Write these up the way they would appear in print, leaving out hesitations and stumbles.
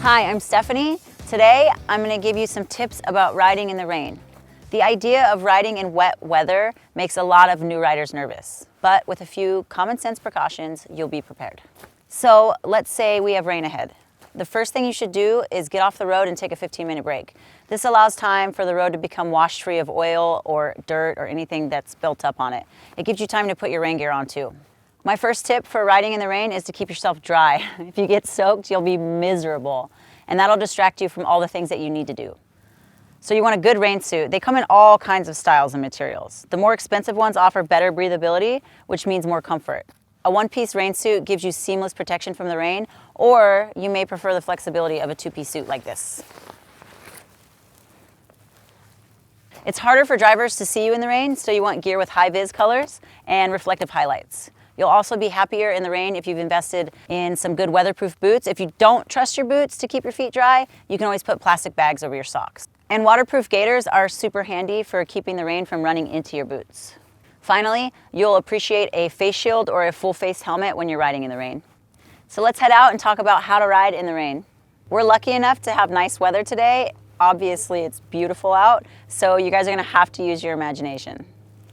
Hi, I'm Stephanie. Today, I'm going to give you some tips about riding in the rain. The idea of riding in wet weather makes a lot of new riders nervous, but with a few common sense precautions, you'll be prepared. So let's say we have rain ahead. The first thing you should do is get off the road and take a 15-minute break. This allows time for the road to become washed free of oil or dirt or anything that's built up on it. It gives you time to put your rain gear on too. My first tip for riding in the rain is to keep yourself dry. If you get soaked, you'll be miserable, and that'll distract you from all the things that you need to do. So you want a good rain suit. They come in all kinds of styles and materials. The more expensive ones offer better breathability, which means more comfort. A one-piece rain suit gives you seamless protection from the rain, or you may prefer the flexibility of a two-piece suit like this. It's harder for drivers to see you in the rain, so you want gear with high-vis colors and reflective highlights. You'll also be happier in the rain if you've invested in some good weatherproof boots. If you don't trust your boots to keep your feet dry, you can always put plastic bags over your socks. And waterproof gaiters are super handy for keeping the rain from running into your boots. Finally, you'll appreciate a face shield or a full face helmet when you're riding in the rain. So let's head out and talk about how to ride in the rain. We're lucky enough to have nice weather today. Obviously, it's beautiful out, so you guys are gonna have to use your imagination.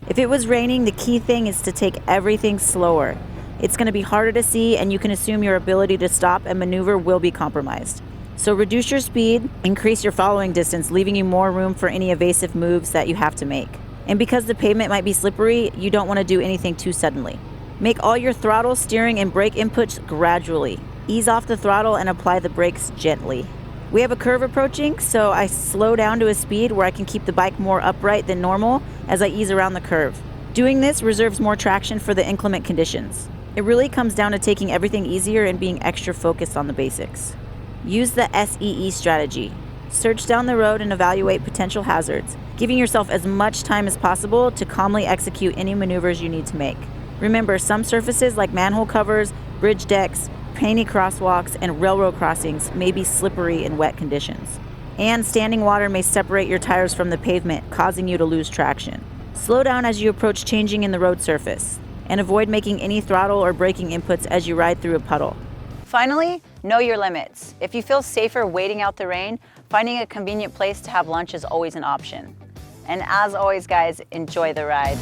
If it was raining, the key thing is to take everything slower. It's going to be harder to see, and you can assume your ability to stop and maneuver will be compromised. So reduce your speed, increase your following distance, leaving you more room for any evasive moves that you have to make. And because the pavement might be slippery, you don't want to do anything too suddenly. Make all your throttle, steering, and brake inputs gradually. Ease off the throttle and apply the brakes gently. We have a curve approaching, so I slow down to a speed where I can keep the bike more upright than normal as I ease around the curve. Doing this reserves more traction for the inclement conditions. It really comes down to taking everything easier and being extra focused on the basics. Use the SEE strategy. Search down the road and evaluate potential hazards, giving yourself as much time as possible to calmly execute any maneuvers you need to make. Remember, some surfaces like manhole covers, bridge decks, painted crosswalks, and railroad crossings may be slippery in wet conditions. And standing water may separate your tires from the pavement, causing you to lose traction. Slow down as you approach changing in the road surface, and avoid making any throttle or braking inputs as you ride through a puddle. Finally, know your limits. If you feel safer waiting out the rain, finding a convenient place to have lunch is always an option. And as always, guys, enjoy the ride.